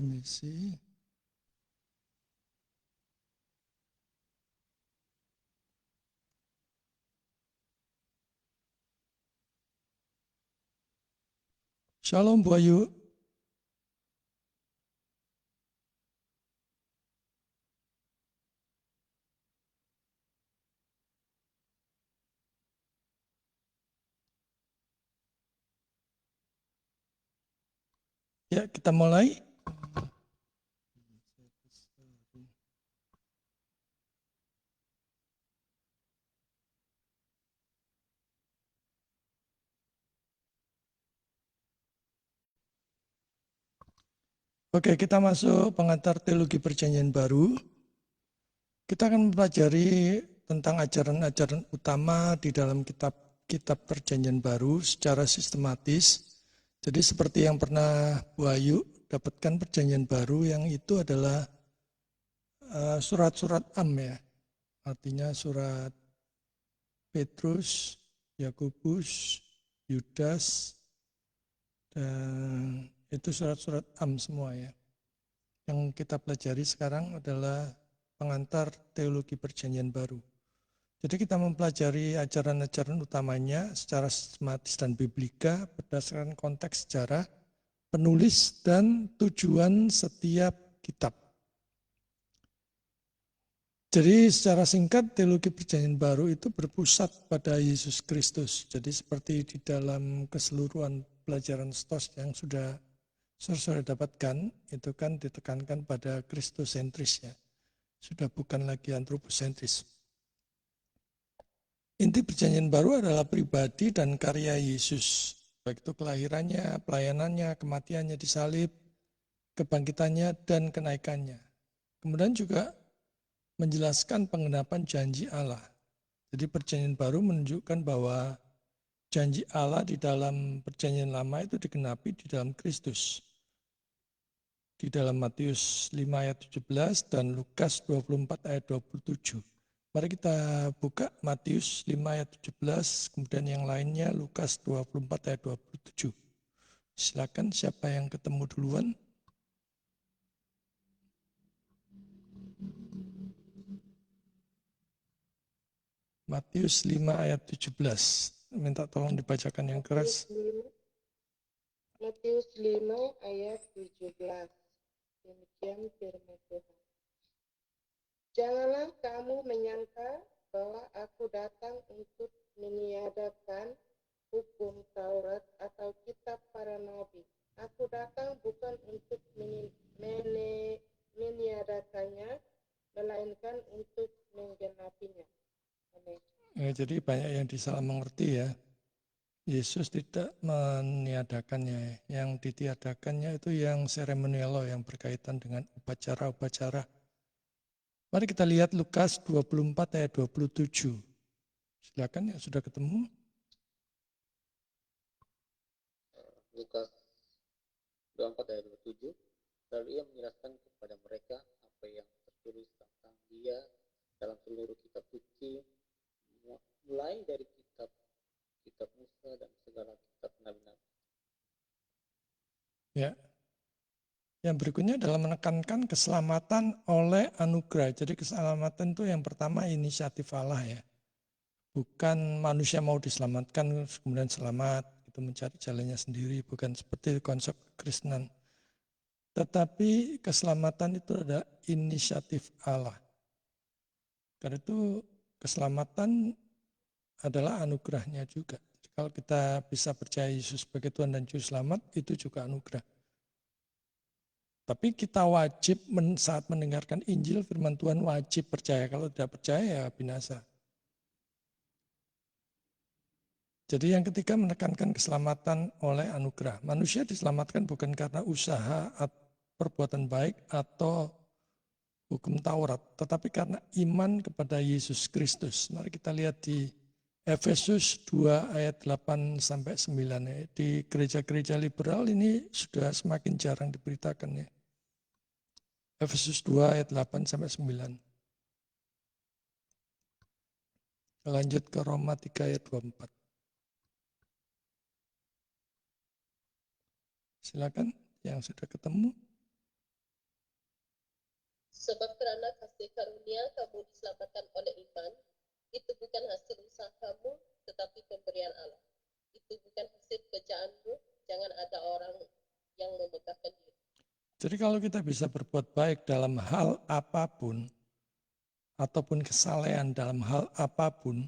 Permisi. Shalom Bu Ayu. Ya, kita mulai. Oke, kita masuk pengantar teologi perjanjian baru. Kita akan mempelajari tentang ajaran-ajaran utama di dalam kitab perjanjian baru secara sistematis. Jadi seperti yang pernah Bu Ayu dapatkan perjanjian baru yang itu adalah surat-surat am ya. Artinya surat Petrus, Yakobus, Yudas, dan itu surat-surat am semua ya. Yang kita pelajari sekarang adalah pengantar teologi perjanjian baru. Jadi kita mempelajari ajaran-ajaran utamanya secara sistematis dan biblika berdasarkan konteks sejarah, penulis, dan tujuan setiap kitab. Jadi secara singkat teologi perjanjian baru itu berpusat pada Yesus Kristus. Jadi seperti di dalam keseluruhan pelajaran STOS yang sudah saudara dapatkan, itu kan ditekankan pada Kristosentris ya. Sudah bukan lagi antroposentris. Inti perjanjian baru adalah pribadi dan karya Yesus. Baik itu kelahirannya, pelayanannya, kematiannya di salib, kebangkitannya, dan kenaikannya. Kemudian juga menjelaskan penggenapan janji Allah. Jadi perjanjian baru menunjukkan bahwa janji Allah di dalam perjanjian lama itu digenapi di dalam Kristus. Di dalam Matius 5 ayat 17 dan Lukas 24 ayat 27. Mari kita buka Matius 5 ayat 17, kemudian yang lainnya Lukas 24 ayat 27. Silakan siapa yang ketemu duluan. Matius 5 ayat 17. Minta tolong dibacakan yang keras. Matius 5 ayat 17. Demikian firman Tuhan. Janganlah kamu menyangka bahwa aku datang untuk meniadakan hukum Taurat atau kitab para nabi. Aku datang bukan untuk meniadakannya, melainkan untuk menggenapinya. Amin. Ya, jadi banyak yang disalah mengerti ya. Yesus tidak meniadakannya. Yang ditiadakannya itu yang seremonial yang berkaitan dengan upacara-upacara. Mari kita lihat Lukas 24 ayat 27. Silakan yang sudah ketemu. Lukas 24 ayat 27. Lalu ia menjelaskan kepada mereka apa yang tertulis tentang dia dalam seluruh kitab suci, mulai dari kitab Musa dan segala kitab nabi-nabi. Ya. Yang berikutnya adalah menekankan keselamatan oleh anugerah. Jadi keselamatan itu yang pertama inisiatif Allah ya. Bukan manusia mau diselamatkan kemudian selamat, itu mencari jalannya sendiri, bukan seperti konsep kekristenan. Tetapi keselamatan itu ada inisiatif Allah. Karena itu keselamatan adalah anugerahnya juga. Jadi kalau kita bisa percaya Yesus sebagai Tuhan dan Juru Selamat, itu juga anugerah. Tapi kita wajib saat mendengarkan Injil, firman Tuhan wajib percaya. Kalau tidak percaya ya binasa. Jadi yang ketiga menekankan keselamatan oleh anugerah. Manusia diselamatkan bukan karena usaha atau perbuatan baik atau hukum Taurat, tetapi karena iman kepada Yesus Kristus. Mari kita lihat di Efesus 2 ayat 8 sampai 9 ya. Di gereja-gereja liberal ini sudah semakin jarang diberitakan ya. Efesus 2 ayat 8 sampai 9. Lanjut ke Roma 3 ayat 24. Silakan yang sudah ketemu. Sebab kerana kasih karunia kamu diselamatkan oleh iman, itu bukan hasil usaha kamu, tetapi pemberian Allah. Itu bukan hasil kerjaanmu, jangan ada orang yang memegahkan diri. Jadi kalau kita bisa berbuat baik dalam hal apapun, ataupun kesalehan dalam hal apapun,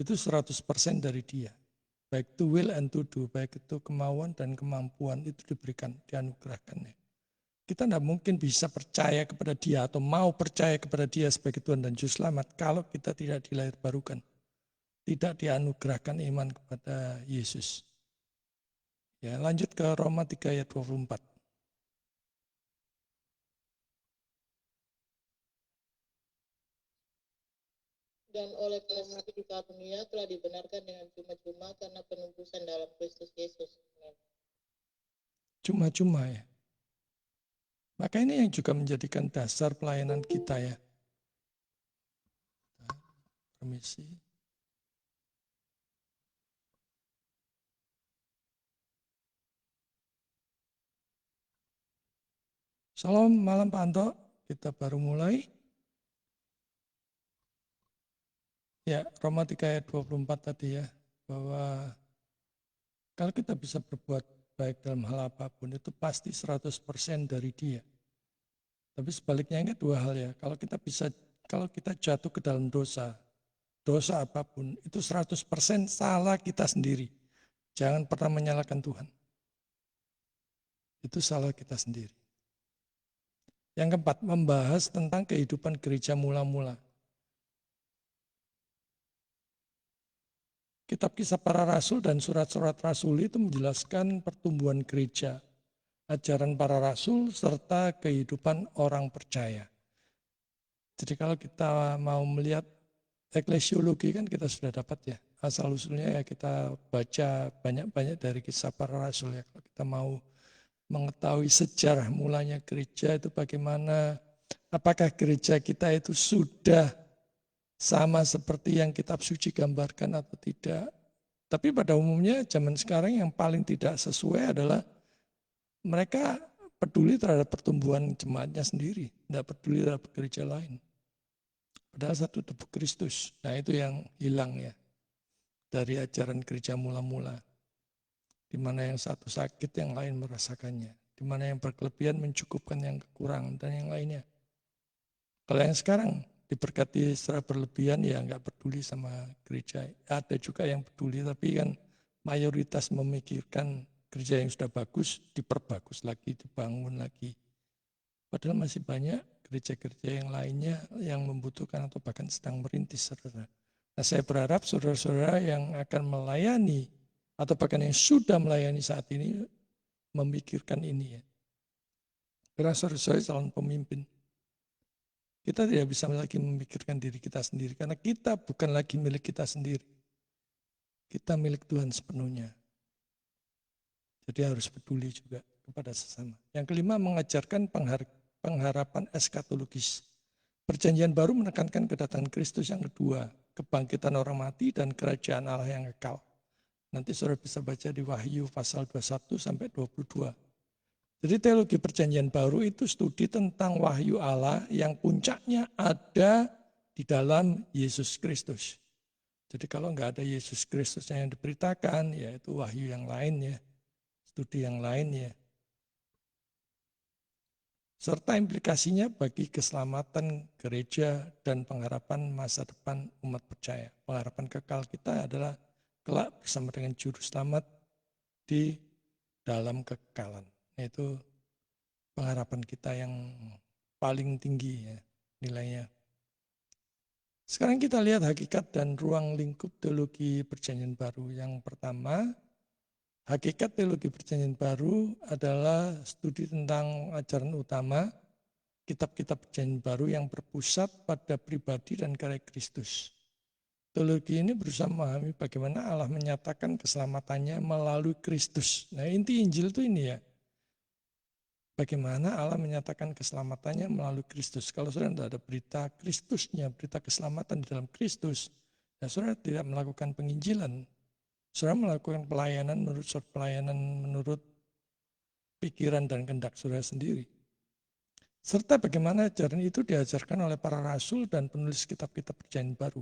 itu 100% dari dia. Baik to will and to do, baik itu kemauan dan kemampuan itu diberikan, dianugerahkannya. Kita tidak mungkin bisa percaya kepada dia atau mau percaya kepada dia sebagai Tuhan dan Juru Selamat kalau kita tidak dilahirbarukan. Tidak dianugerahkan iman kepada Yesus. Ya, lanjut ke Roma 3 ayat 24. Dan oleh karena itu karunia telah dibenarkan dengan cuma-cuma karena penebusan dalam Kristus Yesus. Amin. Cuma-cuma ya. Maka ini yang juga menjadikan dasar pelayanan kita ya. Permisi. Salam malam Pak Anto, kita baru mulai. Ya, Roma 3 ayat 24 tadi ya, bahwa kalau kita bisa berbuat baik dalam hal apapun itu pasti 100% dari dia. Tapi sebaliknya ini dua hal ya, kalau kita jatuh ke dalam dosa apapun itu 100% salah kita sendiri. Jangan pernah menyalahkan Tuhan. Itu salah kita sendiri. Yang keempat, membahas tentang kehidupan gereja mula-mula. Kitab Kisah Para Rasul dan surat-surat Rasul itu menjelaskan pertumbuhan gereja, ajaran para rasul, serta kehidupan orang percaya. Jadi kalau kita mau melihat eklesiologi kan kita sudah dapat ya, asal-usulnya ya kita baca banyak-banyak dari Kisah Para Rasul ya. Kalau kita mau mengetahui sejarah mulanya gereja itu bagaimana, apakah gereja kita itu sudah sama seperti yang kitab suci gambarkan atau tidak. Tapi pada umumnya zaman sekarang yang paling tidak sesuai adalah mereka peduli terhadap pertumbuhan jemaatnya sendiri, tidak peduli terhadap gereja lain. Padahal satu tubuh Kristus. Nah itu yang hilang ya dari ajaran gereja mula-mula. Di mana yang satu sakit, yang lain merasakannya. Di mana yang berkelebihan mencukupkan yang kekurangan dan yang lainnya. Kalau yang sekarang diberkati secara berlebihan ya nggak peduli sama gereja. Ada juga yang peduli tapi kan mayoritas memikirkan gereja yang sudah bagus diperbagus lagi, dibangun lagi. Padahal masih banyak gereja-gereja yang lainnya yang membutuhkan atau bahkan sedang merintis, saudara. Nah saya berharap saudara-saudara yang akan melayani atau bahkan yang sudah melayani saat ini memikirkan ini ya. Karena saudara-saudara calon pemimpin. Kita tidak bisa lagi memikirkan diri kita sendiri karena kita bukan lagi milik kita sendiri. Kita milik Tuhan sepenuhnya. Jadi harus peduli juga kepada sesama. Yang kelima, mengajarkan pengharapan eskatologis. Perjanjian baru menekankan kedatangan Kristus. Yang kedua, kebangkitan orang mati dan kerajaan Allah yang kekal. Nanti saudara bisa baca di Wahyu pasal 21 sampai 22. Jadi teologi perjanjian baru itu studi tentang wahyu Allah yang puncaknya ada di dalam Yesus Kristus. Jadi kalau nggak ada Yesus Kristus yang diberitakan, ya itu wahyu yang lain ya, studi yang lain ya. Serta implikasinya bagi keselamatan gereja dan pengharapan masa depan umat percaya. Pengharapan kekal kita adalah kelak bersama dengan Juru Selamat di dalam kekekalan. Itu pengharapan kita yang paling tinggi ya nilainya. Sekarang kita lihat hakikat dan ruang lingkup teologi perjanjian baru. Yang pertama, hakikat teologi perjanjian baru adalah studi tentang ajaran utama kitab-kitab perjanjian baru yang berpusat pada pribadi dan karya Kristus. Teologi ini berusaha memahami bagaimana Allah menyatakan keselamatannya melalui Kristus. Nah inti Injil itu ini ya. Bagaimana Allah menyatakan keselamatannya melalui Kristus. Kalau saudara tidak ada berita Kristusnya, berita keselamatan di dalam Kristus, ya saudara tidak melakukan penginjilan. Saudara melakukan pelayanan menurut pikiran dan kehendak saudara sendiri. Serta bagaimana ajaran itu diajarkan oleh para rasul dan penulis kitab-kitab perjanjian baru.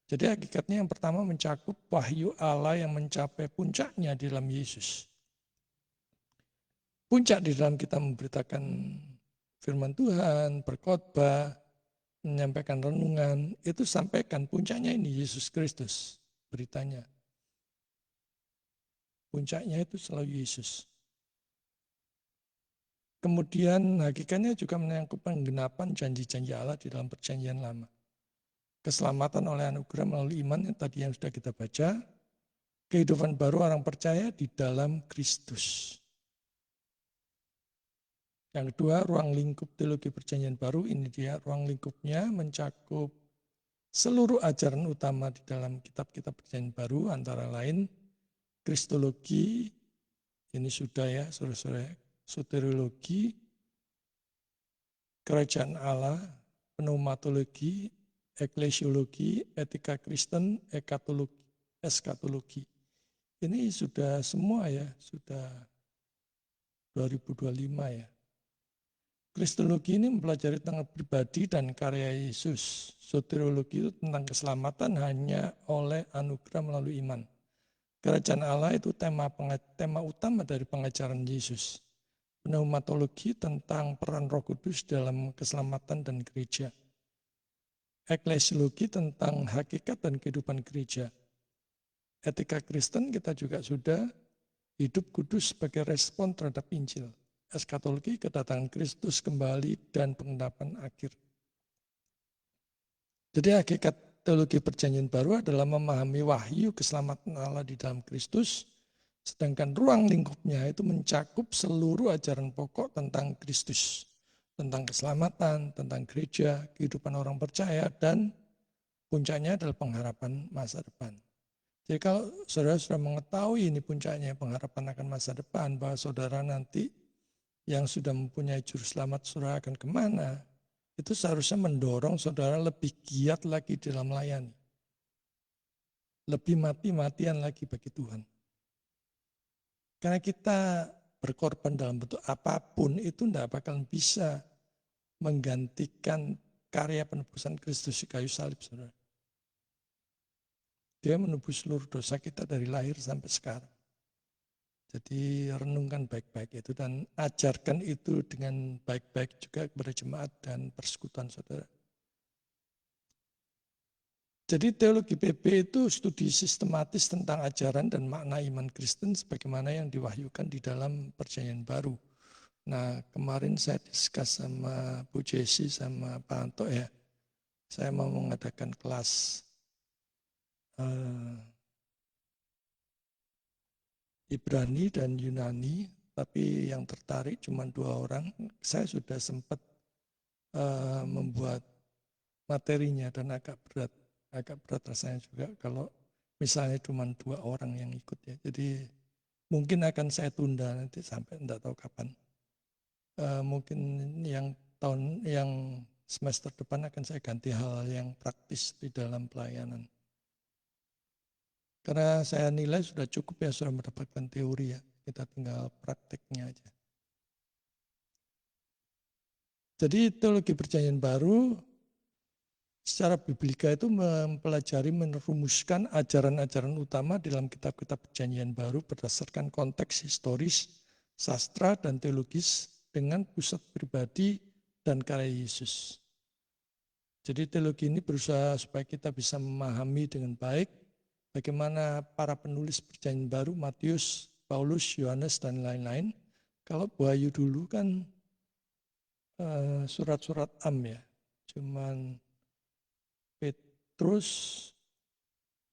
Jadi hakikatnya yang pertama mencakup wahyu Allah yang mencapai puncaknya di dalam Yesus. Puncak di dalam kita memberitakan firman Tuhan, berkhotbah, menyampaikan renungan, itu sampaikan puncaknya ini Yesus Kristus beritanya. Puncaknya itu selalu Yesus. Kemudian hakikatnya juga menyangkut penggenapan janji-janji Allah di dalam perjanjian lama. Keselamatan oleh anugerah melalui iman yang tadi yang sudah kita baca. Kehidupan baru orang percaya di dalam Kristus. Yang kedua, ruang lingkup teologi perjanjian baru, ini dia ruang lingkupnya mencakup seluruh ajaran utama di dalam kitab-kitab perjanjian baru, antara lain kristologi, ini sudah ya saudara-saudara, soteriologi, kerajaan Allah, pneumatologi, eklesiologi, etika Kristen, eskatologi. Ini sudah semua ya, sudah 2025 ya. Kristologi ini mempelajari tentang pribadi dan karya Yesus. Soteriologi itu tentang keselamatan hanya oleh anugerah melalui iman. Kerajaan Allah itu tema utama dari pengajaran Yesus. Pneumatologi tentang peran Roh Kudus dalam keselamatan dan gereja. Eklesiologi tentang hakikat dan kehidupan gereja. Etika Kristen kita juga sudah hidup kudus sebagai respon terhadap Injil. Eskatologi kedatangan Kristus kembali dan pengendapan akhir. Jadi hakikat teologi perjanjian baru adalah memahami wahyu keselamatan Allah di dalam Kristus, sedangkan ruang lingkupnya itu mencakup seluruh ajaran pokok tentang Kristus, tentang keselamatan, tentang gereja, kehidupan orang percaya, dan puncaknya adalah pengharapan masa depan. Jadi kalau saudara sudah mengetahui ini puncaknya pengharapan akan masa depan, bahwa saudara nanti yang sudah mempunyai juru selamat saudara akan kemana, itu seharusnya mendorong saudara lebih giat lagi dalam melayani. Lebih mati-matian lagi bagi Tuhan. Karena kita berkorban dalam bentuk apapun itu tidak bakal bisa menggantikan karya penebusan Kristus di kayu salib, saudara. Dia menebus seluruh dosa kita dari lahir sampai sekarang. Jadi renungkan baik-baik itu dan ajarkan itu dengan baik-baik juga kepada jemaat dan persekutuan saudara. Jadi teologi PB itu studi sistematis tentang ajaran dan makna iman Kristen sebagaimana yang diwahyukan di dalam perjanjian baru. Nah kemarin saya diskus sama Bu Jesi sama Pak Anto ya, saya mau mengadakan kelas Ibrani dan Yunani, tapi yang tertarik cuma 2 orang. Saya sudah sempat membuat materinya dan agak berat rasanya juga kalau misalnya cuma 2 orang yang ikut ya. Jadi mungkin akan saya tunda nanti sampai enggak tahu kapan. Mungkin yang semester depan akan saya ganti hal yang praktis di dalam pelayanan. Karena saya nilai sudah cukup ya, sudah mendapatkan teori ya, kita tinggal prakteknya aja. Jadi teologi perjanjian baru secara biblika itu mempelajari merumuskan ajaran-ajaran utama dalam kitab-kitab perjanjian baru berdasarkan konteks historis, sastra, dan teologis dengan pusat pribadi dan karya Yesus. Jadi teologi ini berusaha supaya kita bisa memahami dengan baik bagaimana para penulis perjanjian baru, Matius, Paulus, Yohanes, dan lain-lain. Kalau Wahyu dulu kan surat-surat am ya, cuman Petrus,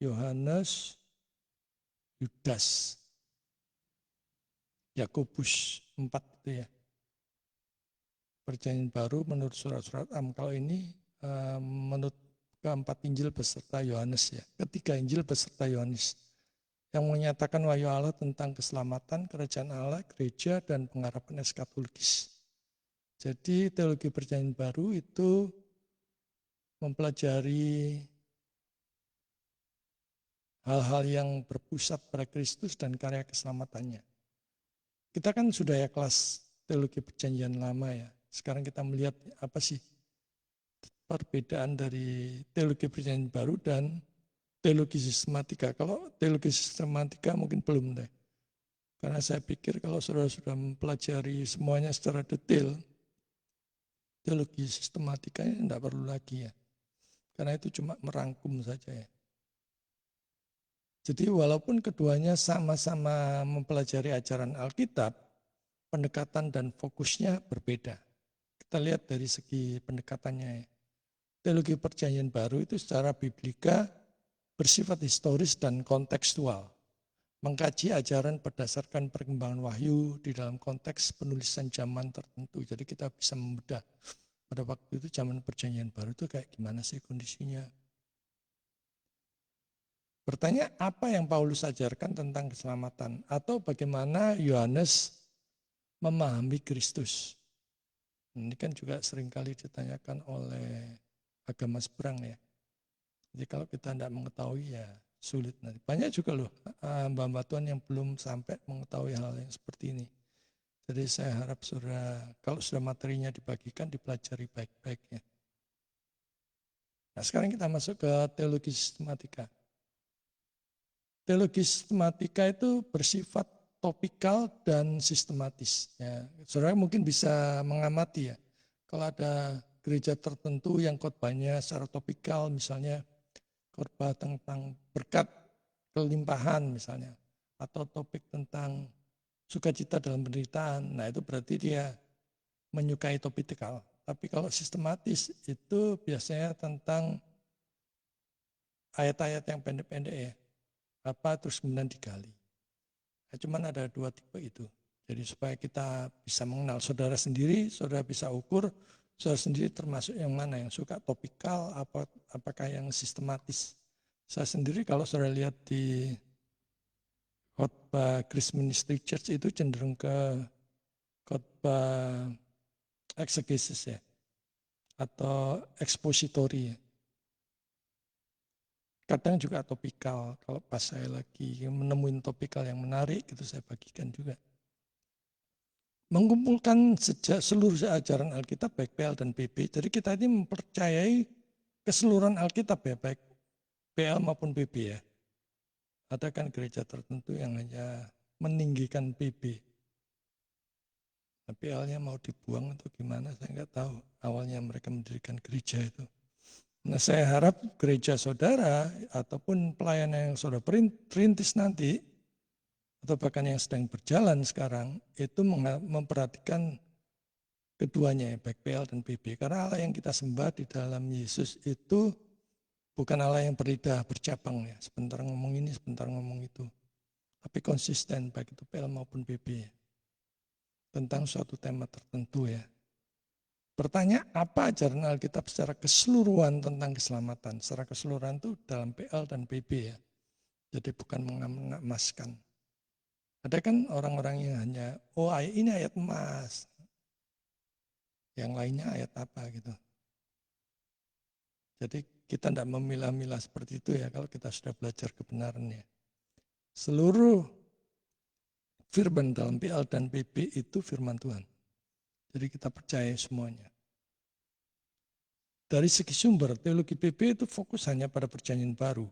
Yohanes, Yudas, Yakobus, 4 itu ya. Perjanjian baru menurut surat-surat am. Kalau ini menurut keempat Injil beserta Yohanes ya. Ketiga Injil beserta Yohanes. Yang menyatakan wahyu Allah tentang keselamatan, kerajaan Allah, gereja, dan pengharapan eskatologis. Jadi teologi perjanjian baru itu mempelajari hal-hal yang berpusat pada Kristus dan karya keselamatannya. Kita kan sudah ya kelas teologi perjanjian lama ya. Sekarang kita melihat apa sih perbedaan dari teologi perjanjian baru dan teologi sistematika. Kalau teologi sistematika mungkin belum deh. Karena saya pikir kalau saudara sudah mempelajari semuanya secara detail, teologi sistematikanya tidak perlu lagi ya. Karena itu cuma merangkum saja ya. Jadi walaupun keduanya sama-sama mempelajari ajaran Alkitab, pendekatan dan fokusnya berbeda. Kita lihat dari segi pendekatannya ya. Teologi perjanjian baru itu secara biblika bersifat historis dan kontekstual. Mengkaji ajaran berdasarkan perkembangan wahyu di dalam konteks penulisan zaman tertentu. Jadi kita bisa membedah pada waktu itu zaman perjanjian baru itu kayak gimana sih kondisinya. Bertanya apa yang Paulus ajarkan tentang keselamatan atau bagaimana Yohanes memahami Kristus. Ini kan juga seringkali ditanyakan oleh agama seberang ya. Jadi kalau kita tidak mengetahui ya sulit nanti. Banyak juga loh hamba-hamba Tuhan yang belum sampai mengetahui hal yang seperti ini. Jadi saya harap kalau sudah materinya dibagikan, dipelajari baik-baik ya. Nah sekarang kita masuk ke teologi sistematika. Teologi sistematika itu bersifat topikal dan sistematis. Ya. Saudara mungkin bisa mengamati ya. Kalau ada gereja tertentu yang khotbahnya secara topikal, misalnya khotbah tentang berkat kelimpahan misalnya, atau topik tentang sukacita dalam penderitaan, nah itu berarti dia menyukai topikal. Tapi kalau sistematis itu biasanya tentang ayat-ayat yang pendek-pendek ya, terus kemudian digali. Nah, cuman ada dua tipe itu. Jadi supaya kita bisa mengenal saudara sendiri, saudara bisa ukur saudara sendiri termasuk yang mana, yang suka topikal, apakah yang sistematis. Saya sendiri kalau saudara lihat di khotbah Grace Ministry Church itu cenderung ke khotbah exegesis ya, atau expository ya. Kadang juga topikal, kalau pas saya lagi menemuin topikal yang menarik, itu saya bagikan juga. Mengumpulkan seluruh ajaran Alkitab, baik PL dan PB, jadi kita ini mempercayai keseluruhan Alkitab ya, baik PL maupun PB ya. Ada kan gereja tertentu yang hanya meninggikan PB. Tapi PL-nya mau dibuang atau gimana, saya nggak tahu. Awalnya mereka mendirikan gereja itu. Nah saya harap gereja saudara ataupun pelayanan yang saudara perintis nanti, atau bahkan yang sedang berjalan sekarang, itu memperhatikan keduanya, baik PL dan PB. Karena Allah yang kita sembah di dalam Yesus itu bukan Allah yang berlidah bercabang ya, sebentar ngomong ini, sebentar ngomong itu. Tapi konsisten baik itu PL maupun PB tentang suatu tema tertentu ya. Bertanya apa ajaran Alkitab secara keseluruhan tentang keselamatan. Secara keseluruhan itu dalam PL dan PB ya. Jadi bukan mengemaskan. Ada kan orang-orang yang hanya, ini ayat emas. Yang lainnya ayat apa gitu. Jadi kita tidak memilah-milah seperti itu ya kalau kita sudah belajar kebenarannya. Seluruh firman dalam PL dan PB itu firman Tuhan. Jadi kita percaya semuanya. Dari segi sumber, teologi PB itu fokus hanya pada perjanjian baru.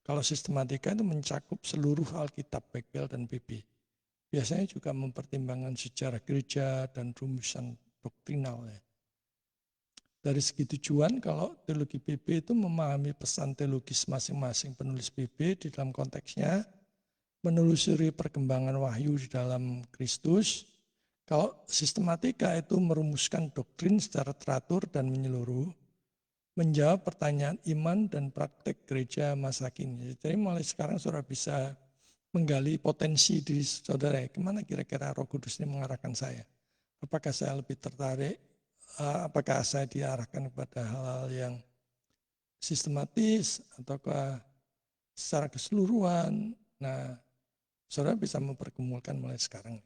Kalau sistematika itu mencakup seluruh Alkitab, baik PL dan PB. Biasanya juga mempertimbangkan sejarah gereja dan rumusan doktrinal ya. Dari segi tujuan, kalau teologi PB itu memahami pesan teologis masing-masing penulis PB di dalam konteksnya, menelusuri perkembangan wahyu di dalam Kristus. Kalau sistematika itu merumuskan doktrin secara teratur dan menyeluruh, menjawab pertanyaan iman dan praktek gereja masa kini. Jadi mulai sekarang saudara bisa menggali potensi diri saudara, kemana kira-kira Roh Kudus ini mengarahkan saya. Apakah saya lebih tertarik, apakah saya diarahkan kepada hal-hal yang sistematis, ataukah secara keseluruhan. Nah, saudara bisa mempergumulkan mulai sekarang.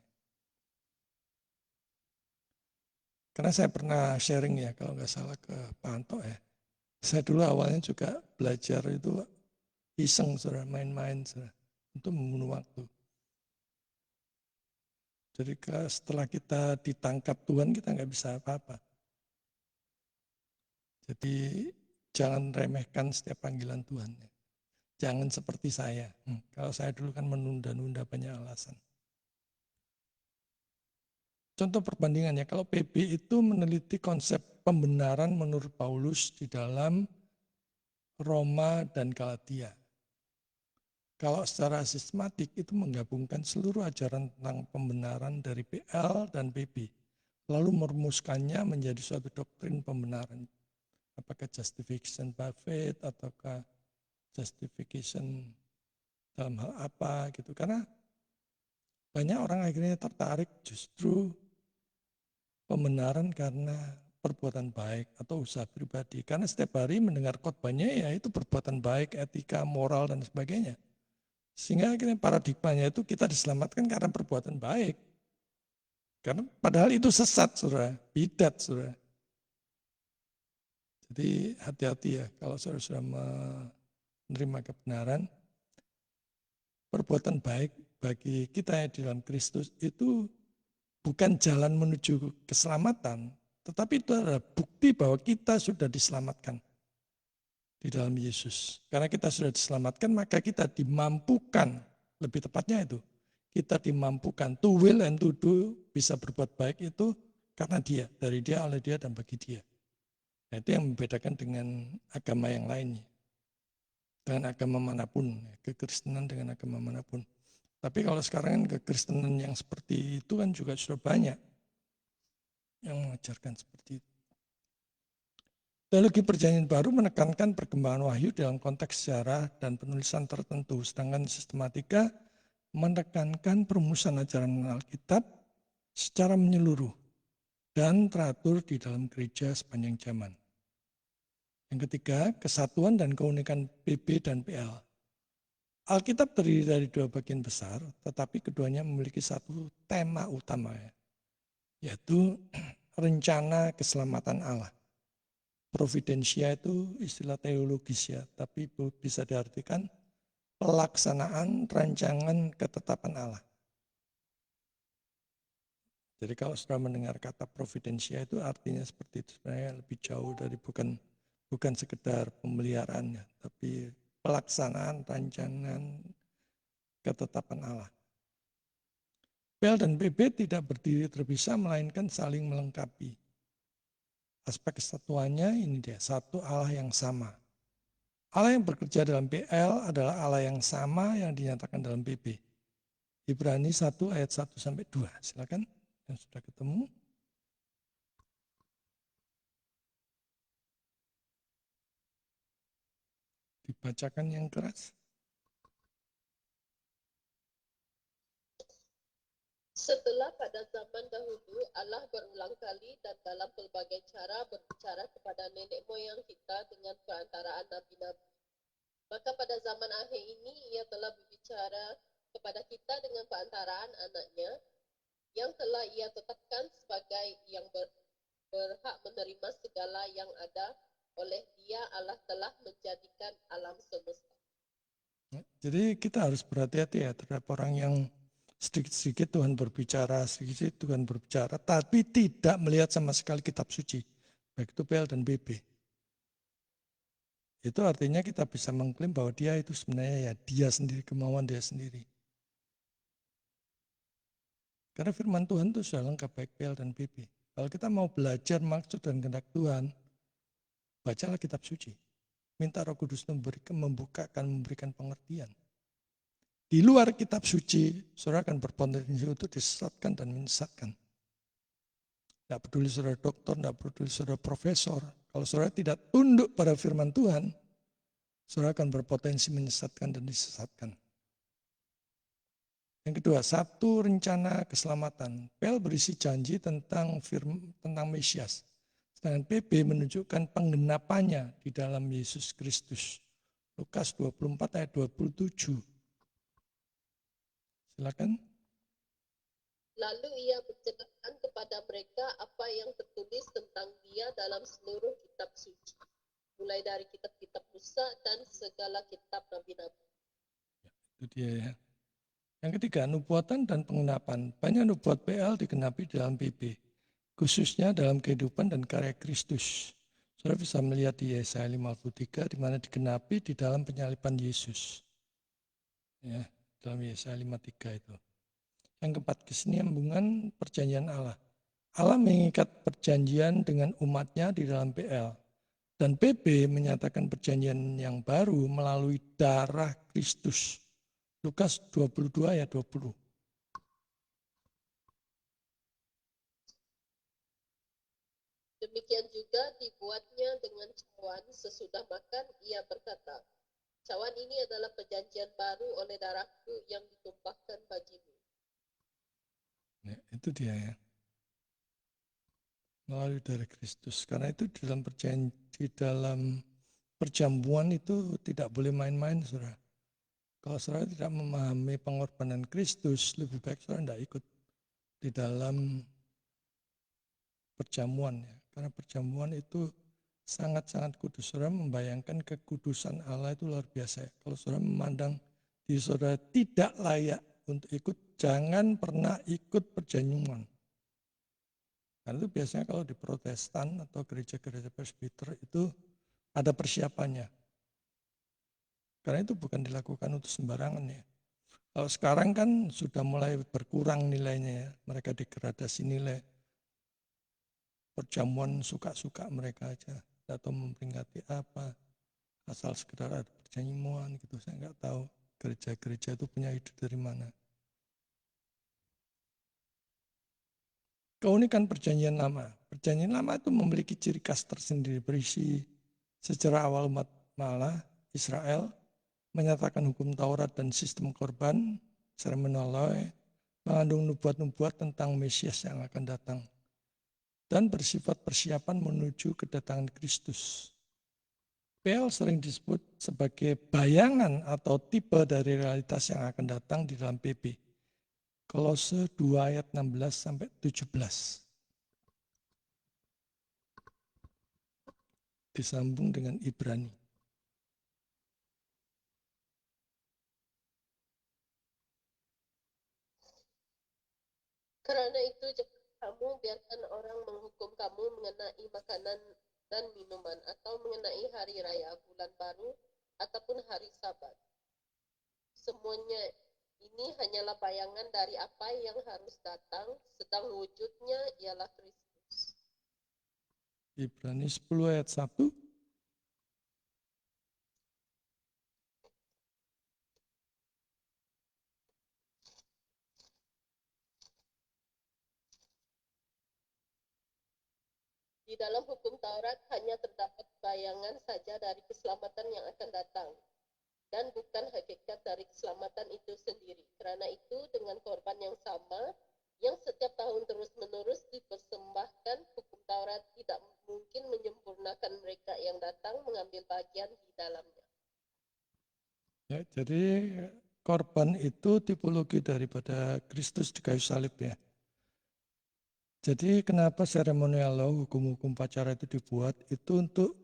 Karena saya pernah sharing ya, kalau nggak salah ke Pak Anto ya. Saya dulu awalnya juga belajar itu iseng, saudara, main-main, saudara, untuk membunuh waktu. Jadi setelah kita ditangkap Tuhan, kita nggak bisa apa-apa. Jadi jangan remehkan setiap panggilan Tuhan. Jangan seperti saya. Kalau saya dulu kan menunda-nunda banyak alasan. Contoh perbandingannya, kalau PB itu meneliti konsep pembenaran menurut Paulus di dalam Roma dan Galatia. Kalau secara sistematik itu menggabungkan seluruh ajaran tentang pembenaran dari PL dan PB, lalu merumuskannya menjadi suatu doktrin pembenaran. Apakah justification by faith ataukah justification dalam hal apa gitu. Karena banyak orang akhirnya tertarik justru pembenaran karena perbuatan baik atau usaha pribadi. Karena setiap hari mendengar khotbahnya ya itu perbuatan baik, etika, moral dan sebagainya. Sehingga akhirnya paradigmanya itu kita diselamatkan karena perbuatan baik. Karena padahal itu sesat, saudara, bidat, saudara. Jadi hati-hati ya kalau saudara sudah menerima kebenaran, perbuatan baik bagi kita di dalam Kristus itu bukan jalan menuju keselamatan, tetapi itu adalah bukti bahwa kita sudah diselamatkan di dalam Yesus. Karena kita sudah diselamatkan, maka kita dimampukan, lebih tepatnya itu, kita dimampukan to will and to do, bisa berbuat baik itu karena dia, dari dia, oleh dia, dan bagi dia. Nah, itu yang membedakan dengan agama yang lainnya. Dengan agama manapun, kekristenan dengan agama manapun. Tapi kalau sekarang kan kekristenan yang seperti itu kan juga sudah banyak yang mengajarkan seperti itu. Teologi Perjanjian Baru menekankan perkembangan wahyu dalam konteks sejarah dan penulisan tertentu, sedangkan sistematika menekankan perumusan ajaran Alkitab secara menyeluruh dan teratur di dalam gereja sepanjang zaman. Yang ketiga, kesatuan dan keunikan PB dan PL. Alkitab terdiri dari dua bagian besar, tetapi keduanya memiliki satu tema utama, yaitu rencana keselamatan Allah. Providensia itu istilah teologis ya, tapi bisa diartikan pelaksanaan rancangan ketetapan Allah. Jadi kalau sudah mendengar kata providensia itu artinya seperti itu, sebenarnya lebih jauh dari bukan sekedar pemeliharaannya, tapi pelaksanaan rancangan ketetapan Allah. PL dan PB tidak berdiri terpisah melainkan saling melengkapi. Aspek kesatuannya ini dia, satu Allah yang sama. Allah yang bekerja dalam PL adalah Allah yang sama yang dinyatakan dalam PB. Ibrani 1 ayat 1 sampai 2. Silakan yang sudah ketemu. Dibacakan yang keras. Setelah pada zaman dahulu Allah berulang kali dan dalam pelbagai cara berbicara kepada nenek moyang kita dengan perantaraan nabi-nabi. Maka pada zaman akhir ini ia telah berbicara kepada kita dengan perantaraan anaknya yang telah ia tetapkan sebagai yang berhak menerima segala yang ada. Oleh dia Allah telah menjadikan alam semesta. Jadi kita harus berhati-hati ya terhadap orang yang sedikit-sedikit Tuhan berbicara, sedikit-sedikit Tuhan berbicara, tapi tidak melihat sama sekali kitab suci, baik itu PL dan BB. Itu artinya kita bisa mengklaim bahwa dia itu sebenarnya ya dia sendiri, kemauan dia sendiri. Karena firman Tuhan itu sudah lengkap baik PL dan BB. Kalau kita mau belajar maksud dan kehendak Tuhan, bacalah kitab suci. Minta Roh Kudus memberikan pengertian. Di luar kitab suci, saudara akan berpotensi untuk disesatkan dan menyesatkan. Tidak peduli saudara dokter, tidak peduli saudara profesor. Kalau saudara tidak tunduk pada firman Tuhan, saudara akan berpotensi menyesatkan dan disesatkan. Yang kedua, satu rencana keselamatan. PL berisi janji tentang Mesias. Sedangkan PB menunjukkan penggenapannya di dalam Yesus Kristus. Lukas 24 ayat 27. Silakan. Lalu ia menjelaskan kepada mereka apa yang tertulis tentang dia dalam seluruh kitab suci, mulai dari kitab-kitab Musa dan segala kitab nabi-nabi. Itu dia ya. Yang ketiga, nubuatan dan pengenapan. Banyak nubuat PL digenapi dalam PB, khususnya dalam kehidupan dan karya Kristus. Saudara bisa melihat di Yesaya 53 di mana digenapi di dalam penyaliban Yesus. Ya, dalam Yesaya 53 itu. Yang keempat, kesinambungan perjanjian Allah. Allah mengikat perjanjian dengan umatnya di dalam PL. Dan PB menyatakan perjanjian yang baru melalui darah Kristus. Lukas 22 ayat 20. Demikian juga dibuatnya dengan cawan sesudah makan, ia berkata, cawan ini adalah perjanjian baru oleh darahku yang ditumpahkan bagimu. Ya, itu dia ya. Melalui darah Kristus. Karena itu di dalam perjamuan itu tidak boleh main-main, saudara. Kalau saudara tidak memahami pengorbanan Kristus, lebih baik saudara tidak ikut di dalam perjamuan ya. Karena perjamuan itu sangat-sangat kudus. Saudara membayangkan kekudusan Allah itu luar biasa. Kalau saudara memandang diri saudara tidak layak untuk ikut, jangan pernah ikut perjamuan. Karena itu biasanya kalau di Protestan atau gereja-gereja presbiter itu ada persiapannya. Karena itu bukan dilakukan untuk sembarangan ya. Kalau sekarang kan sudah mulai berkurang nilainya ya. Mereka degradasi nilai. Perjamuan suka-suka mereka aja. Atau memperingati apa. Asal sekedar ada perjamuan gitu. Saya nggak tahu gereja-gereja itu punya ide dari mana. Keunikan perjanjian lama. Perjanjian lama itu memiliki ciri khas tersendiri, berisi sejarah awal umat Allah, Israel, menyatakan hukum Taurat dan sistem korban, seremonial law, mengandung nubuat-nubuat tentang Mesias yang akan datang, dan bersifat persiapan menuju kedatangan Kristus. PL sering disebut sebagai bayangan atau tipe dari realitas yang akan datang di dalam PB. Kolose 2 ayat 16 sampai 17. Disambung dengan Ibrani. Karena itu kamu biarkan orang menghukum kamu mengenai makanan dan minuman, atau mengenai hari raya, bulan baru, ataupun hari Sabat. Semuanya ini hanyalah bayangan dari apa yang harus datang, sedang wujudnya ialah Kristus. Ibrani 10 ayat 1. Di dalam hukum Taurat hanya terdapat bayangan saja dari keselamatan yang akan datang, dan bukan hakikat dari keselamatan itu sendiri. Karena itu dengan korban yang sama, yang setiap tahun terus-menerus dipersembahkan, hukum Taurat tidak mungkin menyempurnakan mereka yang datang mengambil bagian di dalamnya. Ya, jadi korban itu tipologi daripada Kristus di kayu salib ya. Jadi kenapa seremonial law, hukum-hukum pacara itu dibuat, itu untuk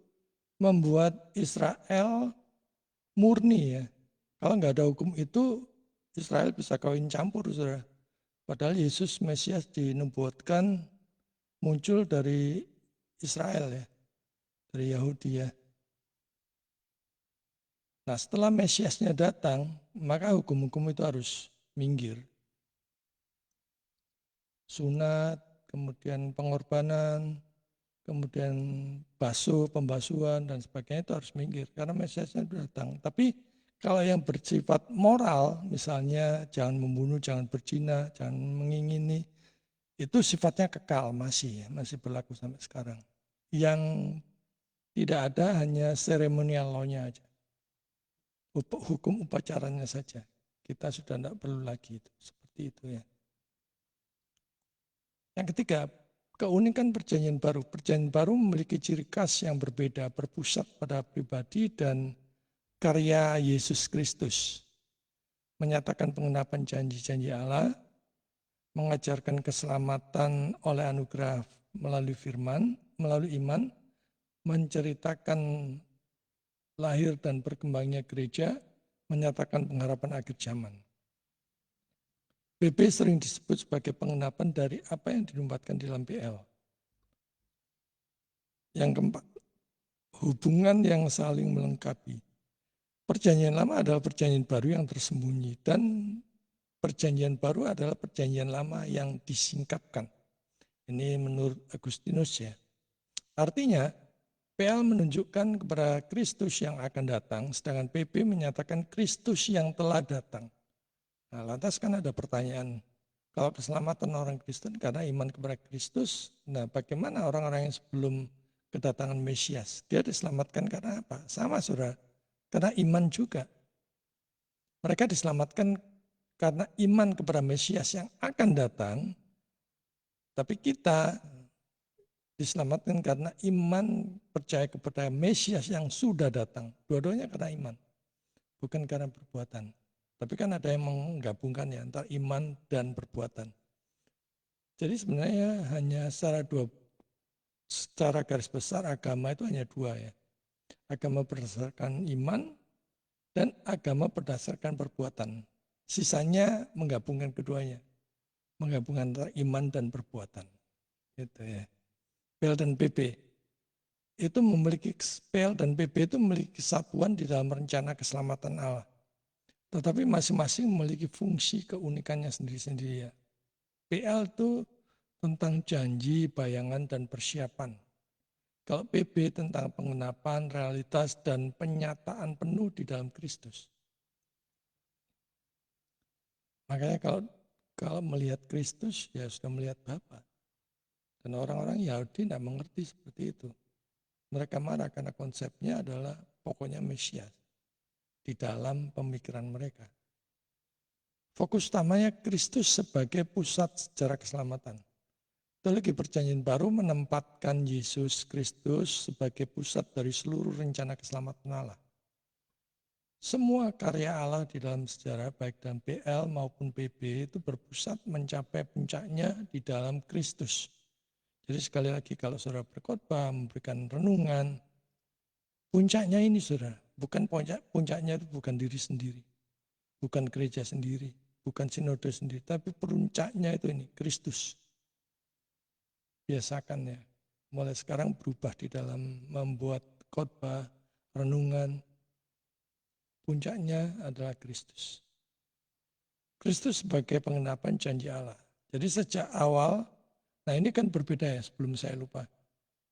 membuat Israel murni ya. Kalau nggak ada hukum itu, Israel bisa kawin campur, saudara. Padahal Yesus Mesias dinubuatkan muncul dari Israel ya, dari Yahudi ya. Nah setelah Mesiasnya datang, maka hukum-hukum itu harus minggir. Sunat, kemudian pengorbanan, kemudian basuh, pembasuhan, dan sebagainya itu harus minggir. Karena Mesiasnya datang. Tapi kalau yang bersifat moral, misalnya jangan membunuh, jangan berzina, jangan mengingini, itu sifatnya kekal masih berlaku sampai sekarang. Yang tidak ada hanya seremonial law-nya aja. Hukum upacaranya saja. Kita sudah tidak perlu lagi itu. Seperti itu ya. Yang ketiga, keunikan perjanjian baru. Perjanjian baru memiliki ciri khas yang berbeda, berpusat pada pribadi dan karya Yesus Kristus. Menyatakan pengenapan janji-janji Allah, mengajarkan keselamatan oleh anugerah melalui firman, melalui iman, menceritakan lahir dan berkembangnya gereja, menyatakan pengharapan akhir zaman. PP sering disebut sebagai pengenapan dari apa yang dinumpatkan di dalam PL. Yang keempat, hubungan yang saling melengkapi. Perjanjian lama adalah perjanjian baru yang tersembunyi dan perjanjian baru adalah perjanjian lama yang disingkapkan. Ini menurut Agustinus ya. Artinya PL menunjukkan kepada Kristus yang akan datang, sedangkan PP menyatakan Kristus yang telah datang. Nah, lantas kan ada pertanyaan, kalau keselamatan orang Kristen karena iman kepada Kristus, nah bagaimana orang-orang yang sebelum kedatangan Mesias? Dia diselamatkan karena apa? Sama saudara, karena iman juga. Mereka diselamatkan karena iman kepada Mesias yang akan datang, tapi kita diselamatkan karena iman percaya kepada Mesias yang sudah datang. Dua-duanya karena iman, bukan karena perbuatan. Tapi kan ada yang menggabungkan ya antara iman dan perbuatan. Jadi sebenarnya hanya secara garis besar agama itu hanya dua ya. Agama berdasarkan iman dan agama berdasarkan perbuatan. Sisanya menggabungkan keduanya. Menggabungkan antara iman dan perbuatan. Gitu ya. PL dan PP. PL dan PP itu memiliki kesatuan di dalam rencana keselamatan Allah. Tetapi masing-masing memiliki fungsi keunikannya sendiri-sendiri ya. PL itu tentang janji, bayangan, dan persiapan. Kalau PP tentang pengenapan, realitas, dan penyataan penuh di dalam Kristus. Makanya kalau melihat Kristus, ya sudah melihat Bapa. Dan orang-orang Yahudi tidak mengerti seperti itu. Mereka marah karena konsepnya adalah pokoknya Mesias di dalam pemikiran mereka. Fokus utamanya Kristus sebagai pusat sejarah keselamatan. Teologi Perjanjian Baru menempatkan Yesus Kristus sebagai pusat dari seluruh rencana keselamatan Allah. Semua karya Allah di dalam sejarah baik dalam PL maupun PB itu berpusat mencapai puncaknya di dalam Kristus. Jadi sekali lagi kalau saudara berkhotbah, memberikan renungan, puncaknya ini saudara, puncaknya itu bukan diri sendiri, bukan gereja sendiri, bukan sinode sendiri, tapi puncaknya itu ini, Kristus. Biasakan ya, mulai sekarang berubah di dalam membuat khotbah, renungan, puncaknya adalah Kristus. Kristus sebagai pengenapan janji Allah. Jadi sejak awal, nah ini kan berbeda ya sebelum saya lupa.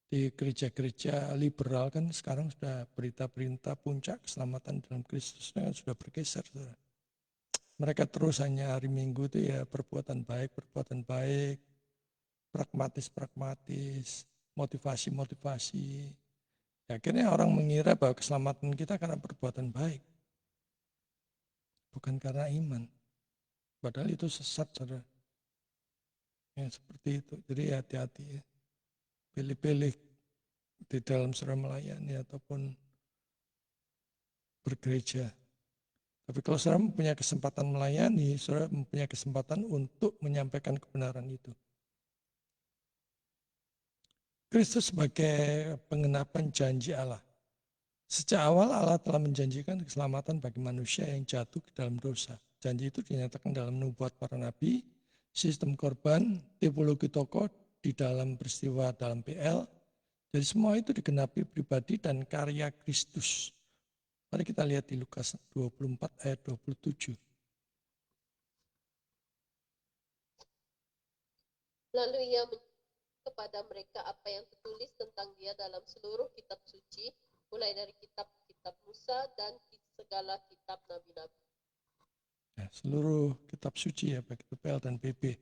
Di gereja-gereja liberal kan sekarang sudah berita-berita puncak keselamatan dalam Kristus kan sudah bergeser. Saudara. Mereka terus hanya hari Minggu itu ya perbuatan baik, pragmatis, motivasi. Akhirnya orang mengira bahwa keselamatan kita karena perbuatan baik. Bukan karena iman. Padahal itu sesat, saudara. Ya, seperti itu. Jadi hati-hati ya. Pilih-pilih di dalam saudara melayani ataupun bergereja. Tapi kalau saudara mempunyai kesempatan melayani, saudara mempunyai kesempatan untuk menyampaikan kebenaran itu. Kristus sebagai pengenapan janji Allah. Sejak awal Allah telah menjanjikan keselamatan bagi manusia yang jatuh ke dalam dosa. Janji itu dinyatakan dalam nubuat para nabi, sistem korban, tipologi tokoh di dalam peristiwa dalam PL. Jadi semua itu digenapi pribadi dan karya Kristus. Mari kita lihat di Lukas 24 ayat 27. Lalu ia kepada mereka apa yang tertulis tentang dia dalam seluruh kitab suci, mulai dari kitab-kitab Musa dan segala kitab nabi-nabi. Nah, seluruh kitab suci ya, baik itu PL dan PP.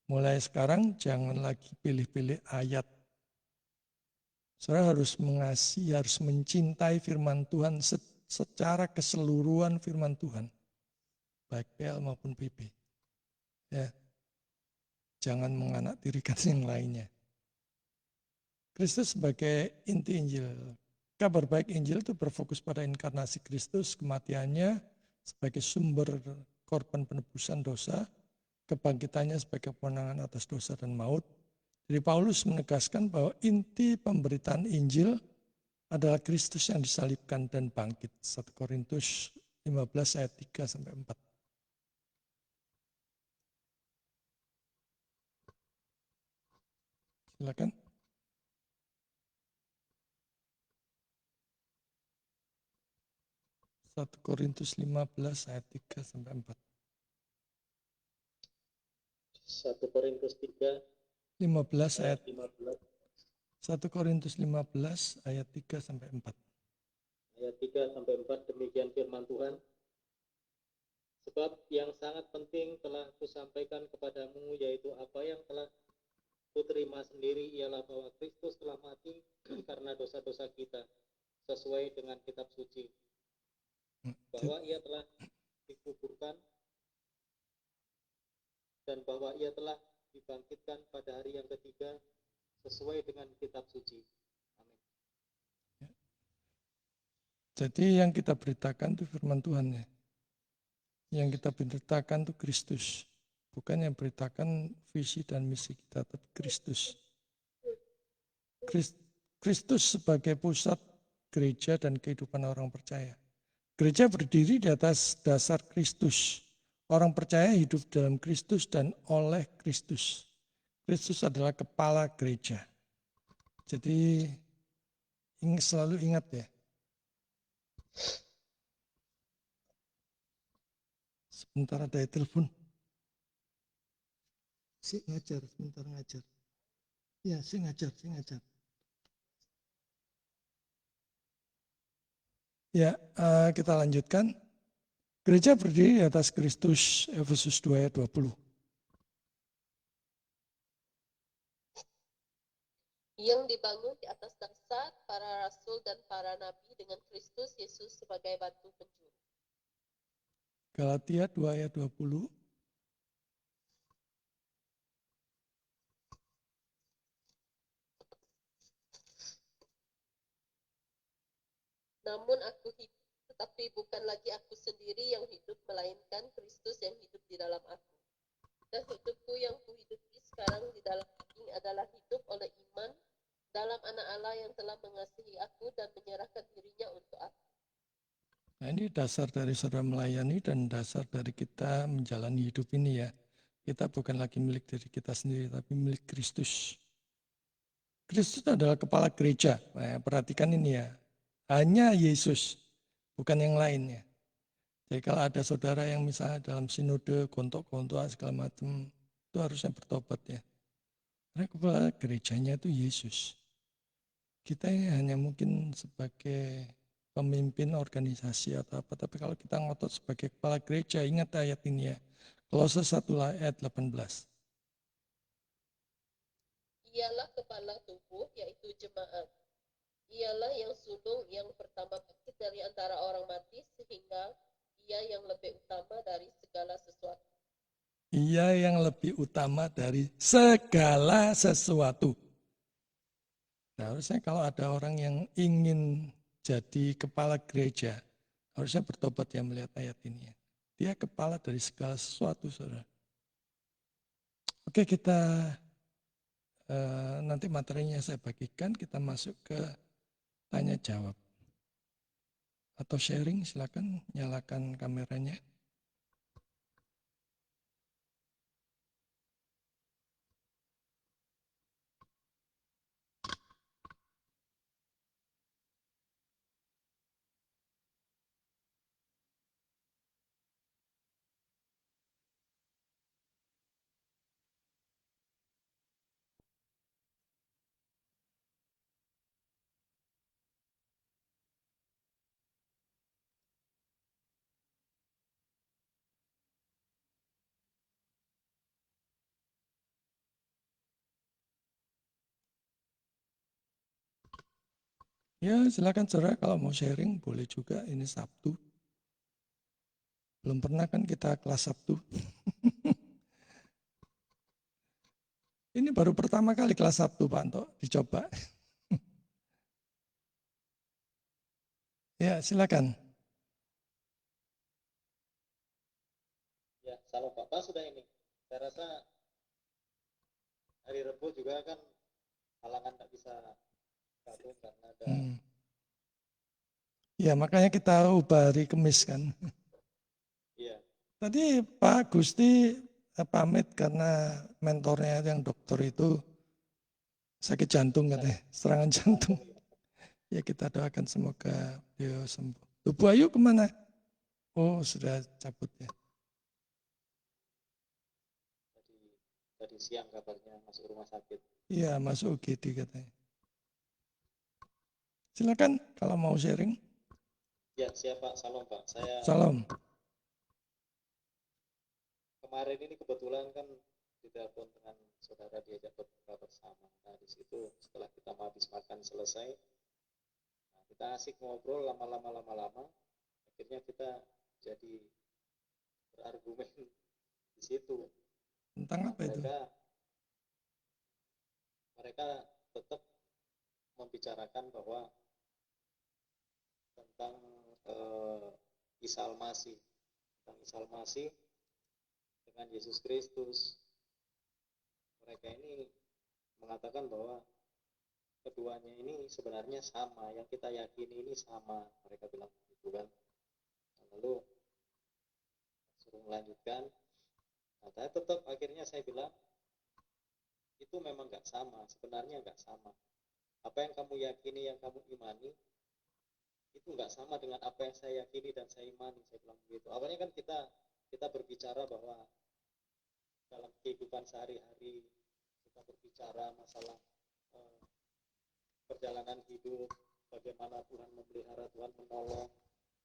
Mulai sekarang jangan lagi pilih-pilih ayat. Saudara harus mengasihi, harus mencintai firman Tuhan secara keseluruhan firman Tuhan. Baik PL maupun PP. Ya. Jangan menganaktirikan yang lainnya. Kristus sebagai inti Injil. Kabar baik Injil itu berfokus pada inkarnasi Kristus, kematiannya sebagai sumber korban penebusan dosa, kebangkitannya sebagai kemenangan atas dosa dan maut. Jadi Paulus menegaskan bahwa inti pemberitaan Injil adalah Kristus yang disalibkan dan bangkit. 1 Korintus 15 ayat 3-4. Silakan. Satu Korintus 15 ayat 3 sampai 4. 1 Korintus 3 15 ayat ayat 15 1 Korintus 15 ayat 3 sampai 4. ayat 3 sampai 4 demikian firman Tuhan. Sebab yang sangat penting telah kusampaikan kepadamu, yaitu apa yang telah kuterima sendiri, ialah bahwa Kristus telah mati karena dosa-dosa kita, sesuai dengan kitab suci. Bahwa ia telah dikuburkan dan bahwa ia telah dibangkitkan pada hari yang ketiga, sesuai dengan kitab suci. Amin. Jadi yang kita beritakan itu firman Tuhan ya. Yang kita beritakan itu Kristus. Bukan yang beritakan visi dan misi kita, tapi Kristus. Kristus sebagai pusat gereja dan kehidupan orang percaya. Gereja berdiri di atas dasar Kristus. Orang percaya hidup dalam Kristus dan oleh Kristus. Kristus adalah kepala gereja. Jadi selalu ingat ya. Sebentar ada telepon. Si ngajar, sebentar ngajar. Ya, si ngajar. Ya, kita lanjutkan. Gereja berdiri di atas Kristus, Efesus 2 ayat 20. Yang dibangun di atas dasar para rasul dan para nabi dengan Kristus Yesus sebagai batu penjuru. Galatia 2 ayat 20. Namun aku hidup, tetapi bukan lagi aku sendiri yang hidup, melainkan Kristus yang hidup di dalam aku. Dan hidupku yang kuhidupi sekarang di dalam daging adalah hidup oleh iman dalam anak Allah yang telah mengasihi aku dan menyerahkan dirinya untuk aku. Nah, ini dasar dari saudara melayani dan dasar dari kita menjalani hidup ini ya. Kita bukan lagi milik diri kita sendiri, tapi milik Kristus. Kristus adalah kepala gereja. Nah, perhatikan ini ya. Hanya Yesus, bukan yang lainnya. Jadi kalau ada saudara yang misalnya dalam sinode, gontok-gontokan segala macam, itu harusnya bertobat ya. Karena kepala gerejanya itu Yesus. Kita ini hanya mungkin sebagai pemimpin organisasi atau apa, tapi kalau kita ngotot sebagai kepala gereja, ingat ayat ini ya. Kolose 1 ayat 18. Ialah kepala tubuh, yaitu jemaat. Ialah yang sulung yang pertama bangkit dari antara orang mati, sehingga ia yang lebih utama dari segala sesuatu. Ia yang lebih utama dari segala sesuatu. Nah, harusnya kalau ada orang yang ingin jadi kepala gereja, harusnya bertobat ya melihat ayat ini. Dia kepala dari segala sesuatu, saudara. Oke, kita nanti materinya saya bagikan, kita masuk ke tanya jawab. Atau sharing, silakan nyalakan kameranya. Ya, silakan saudara kalau mau sharing boleh juga, ini Sabtu. Belum pernah kan kita kelas Sabtu. Ini baru pertama kali kelas Sabtu Pak Anto, dicoba. Ya, silakan. Ya, salam Bapak sudah ini. Saya rasa hari Rabu juga kan halangan tak bisa gabung karena ada Ya, makanya kita ubah hari Kamis kan. Iya. Tadi Pak Gusti pamit karena mentornya yang dokter itu Sakit jantung katanya, serangan jantung. Ya kita doakan semoga beliau sembuh. Bu Ayu kemana? Oh sudah cabut ya. Tadi siang kabarnya masuk rumah sakit. Iya masuk UGD katanya. Silakan kalau mau sharing. Ya, siap Pak. Salam Pak. Saya Salam. kemarin ini kebetulan kan ditelepon dengan saudara diajak berbuka bersama. Nah, di situ setelah kita habis makan selesai, nah, kita asik ngobrol lama-lama, akhirnya kita jadi berargumen di situ. Tentang Nah, apa itu? mereka tetap membicarakan bahwa tentang Isa Al-Masih, dengan Yesus Kristus. Mereka ini mengatakan bahwa keduanya ini sebenarnya sama, yang kita yakini ini sama, mereka bilang begitu kan. Lalu suruh melanjutkan. Nah, tetap akhirnya saya bilang itu memang nggak sama, sebenarnya nggak sama. Apa yang kamu yakini, yang kamu imani, itu nggak sama dengan apa yang saya yakini dan saya imani. Saya bilang begitu. Awalnya kan kita berbicara bahwa dalam kehidupan sehari-hari kita berbicara masalah perjalanan hidup, bagaimana Tuhan memelihara, Tuhan menolong.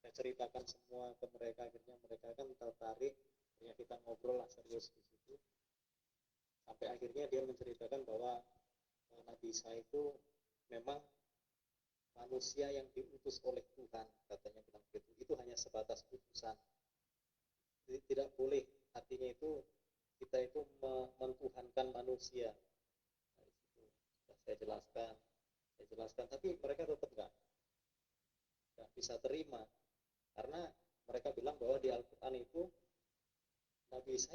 Saya ceritakan semua ke mereka, akhirnya mereka kan tertarik. Akhirnya kita ngobrol lah serius di situ. Sampai akhirnya dia menceritakan bahwa Nabi Isa itu memang manusia yang diutus oleh Tuhan, katanya bilang begitu. Itu hanya sebatas utusan. Jadi tidak boleh, artinya itu kita itu mentuhankan manusia. Nah, itu sudah saya jelaskan, tapi mereka tetap nggak bisa terima, karena mereka bilang bahwa di Al-Quran itu Nabi Isa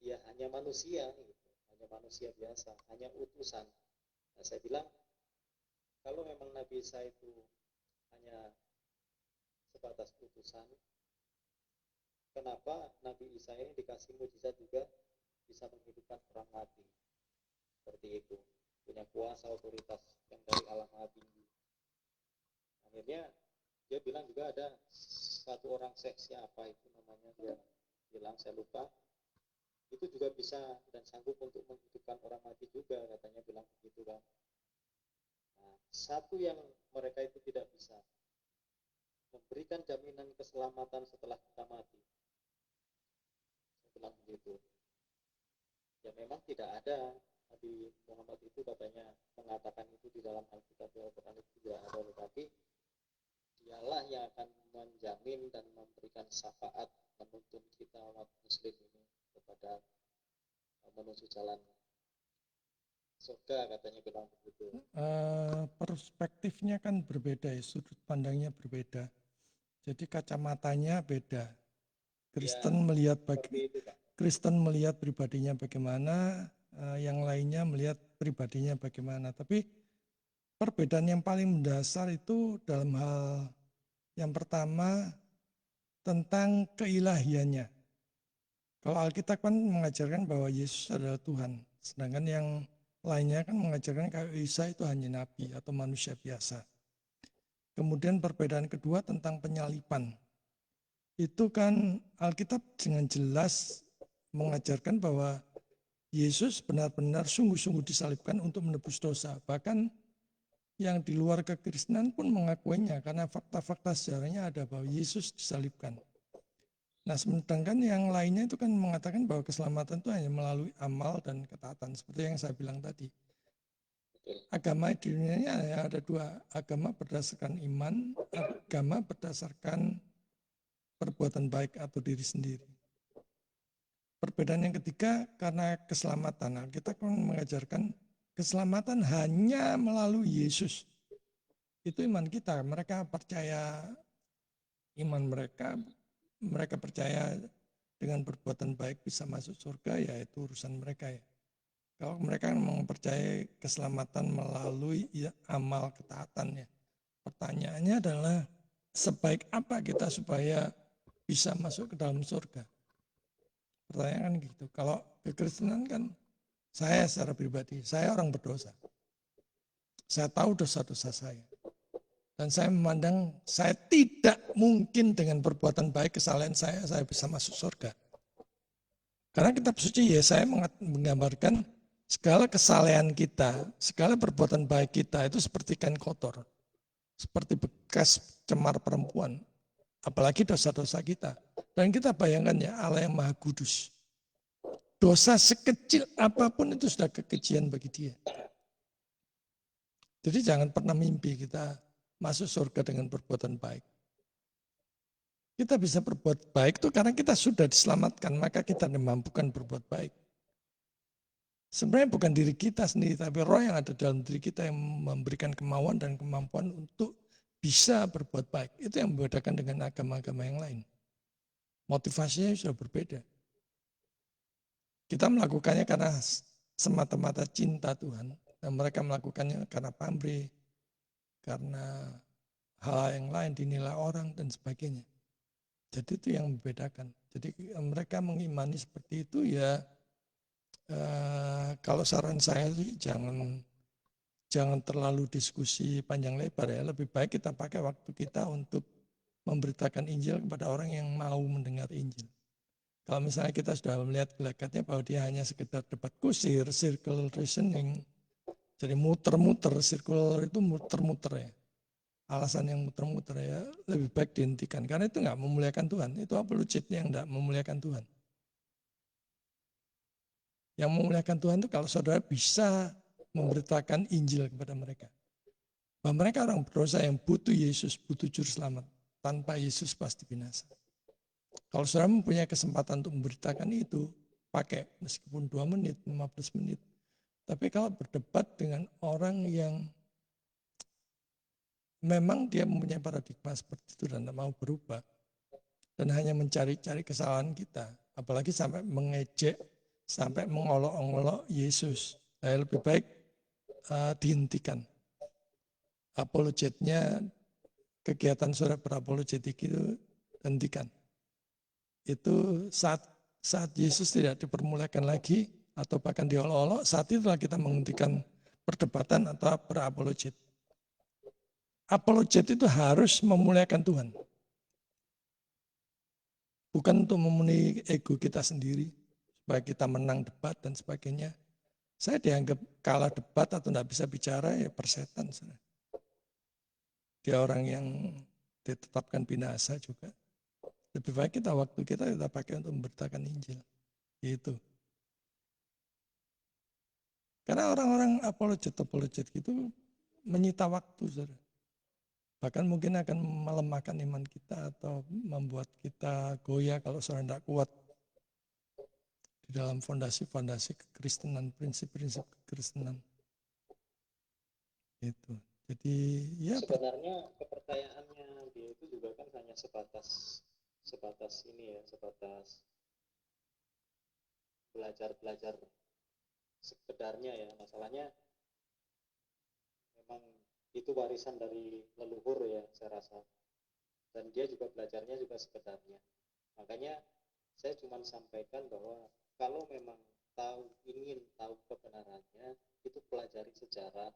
ya hanya manusia, gitu. Hanya manusia biasa, hanya utusan. Nah, saya bilang kalau memang Nabi Isa itu hanya sebatas utusan, kenapa Nabi Isa ini dikasih mujizat juga bisa menghidupkan orang mati seperti itu, punya kuasa otoritas yang dari Allah Maha Tinggi. Akhirnya dia bilang juga ada satu orang siapa itu namanya, dia bilang saya lupa, itu juga bisa dan sanggup untuk menghidupkan orang mati juga, katanya bilang begitu kan. Nah, satu yang mereka itu tidak bisa, memberikan jaminan keselamatan setelah kita mati. Saya bilang begitu. Ya memang tidak ada, Nabi Muhammad itu katanya mengatakan itu di dalam Alkitab, Al-Quran itu tidak ada, tetapi dialah yang akan menjamin dan memberikan syafaat, menuntun kita umat muslim ini kepada menuju jalan surga, katanya bilang begitu. Perspektifnya kan berbeda ya, sudut pandangnya berbeda. Jadi kacamatanya beda. Kristen melihat pribadinya bagaimana, yang lainnya melihat pribadinya bagaimana. Tapi perbedaan yang paling mendasar itu dalam hal yang pertama tentang keilahiannya. Kalau Alkitab kan mengajarkan bahwa Yesus adalah Tuhan, sedangkan yang lainnya kan mengajarkan kalau Isa itu hanya nabi atau manusia biasa. Kemudian perbedaan kedua tentang penyaliban. Itu kan Alkitab dengan jelas mengajarkan bahwa Yesus benar-benar sungguh-sungguh disalibkan untuk menebus dosa. Bahkan yang di luar kekristenan pun mengakuinya karena fakta-fakta sejarahnya ada bahwa Yesus disalibkan. Nah, sedangkan yang lainnya itu kan mengatakan bahwa keselamatan itu hanya melalui amal dan ketaatan, seperti yang saya bilang tadi. Agama di dunia ini ada dua, agama berdasarkan iman, agama berdasarkan perbuatan baik atau diri sendiri. Perbedaan yang ketiga karena keselamatan. Nah, kita kan mengajarkan keselamatan hanya melalui Yesus. Itu iman kita, mereka percaya iman mereka percaya dengan perbuatan baik bisa masuk surga, ya itu urusan mereka ya. Kalau mereka mempercayai keselamatan melalui amal ketaatan ya. Pertanyaannya adalah sebaik apa kita supaya bisa masuk ke dalam surga? Pertanyaan kan gitu. Kalau kekristenan kan saya secara pribadi, saya orang berdosa. Saya tahu dosa-dosa saya. Dan saya memandang saya tidak mungkin dengan perbuatan baik kesalahan saya bisa masuk surga. Karena kitab suci Yesaya menggambarkan segala kesalahan kita, segala perbuatan baik kita itu seperti kain kotor. Seperti bekas cemar perempuan. Apalagi dosa-dosa kita. Dan kita bayangkan ya Allah yang maha kudus. Dosa sekecil apapun itu sudah kekejian bagi dia. Jadi jangan pernah mimpi kita masuk surga dengan perbuatan baik. Kita bisa berbuat baik itu karena kita sudah diselamatkan, maka kita dimampukan berbuat baik. Sebenarnya bukan diri kita sendiri, tapi roh yang ada dalam diri kita yang memberikan kemauan dan kemampuan untuk bisa berbuat baik. Itu yang membedakan dengan agama-agama yang lain. Motivasinya sudah berbeda. Kita melakukannya karena semata-mata cinta Tuhan. Dan mereka melakukannya karena pamrih, karena hal yang lain, dinilai orang dan sebagainya. Jadi itu yang membedakan. Jadi mereka mengimani seperti itu ya, kalau saran saya sih jangan terlalu diskusi panjang lebar ya. Lebih baik kita pakai waktu kita untuk memberitakan Injil kepada orang yang mau mendengar Injil. Kalau misalnya kita sudah melihat gelagatnya bahwa dia hanya sekedar debat kusir, circle reasoning, jadi muter-muter, circle itu muter-muter ya. Alasan yang muter-muter ya lebih baik dihentikan. Karena itu nggak memuliakan Tuhan. Itu apologetnya yang nggak memuliakan Tuhan. Yang memuliakan Tuhan itu kalau saudara bisa memberitakan Injil kepada mereka. Bahwa mereka orang berdosa yang butuh Yesus, butuh juru selamat. Tanpa Yesus pasti binasa. Kalau saudara mempunyai kesempatan untuk memberitakan itu, pakai meskipun 2 menit, 15 menit. Tapi kalau berdebat dengan orang yang memang dia mempunyai paradigma seperti itu dan tidak mau berubah, dan hanya mencari-cari kesalahan kita, apalagi sampai mengejek, sampai mengolok-olok Yesus, lebih baik dihentikan. Apologetnya, kegiatan saudara berapologetik itu hentikan. Itu saat Yesus tidak dipermuliakan lagi, atau bahkan diolok-olok, saat itulah kita menghentikan perdebatan atau berapologet. Apologet itu harus memuliakan Tuhan. Bukan untuk memenuhi ego kita sendiri, supaya kita menang debat dan sebagainya. Saya dianggap kalah debat atau tidak bisa bicara, ya persetan. Dia orang yang ditetapkan binasa juga. Lebih baik waktu kita pakai untuk memberitakan Injil. Itu. Karena orang-orang apologet gitu menyita waktu, saudara. Bahkan mungkin akan melemahkan iman kita atau membuat kita goyah kalau saudara tidak kuat di dalam fondasi-fondasi kekristenan, prinsip-prinsip kekristenan. Itu. Jadi ya sebenarnya kepercayaannya dia itu juga kan hanya sebatas ini ya, sebatas belajar sekedarnya ya. Masalahnya memang itu warisan dari leluhur ya saya rasa, dan dia juga belajarnya juga sekedarnya. Makanya saya cuma sampaikan bahwa kalau memang ingin tahu kebenarannya, itu pelajari sejarah,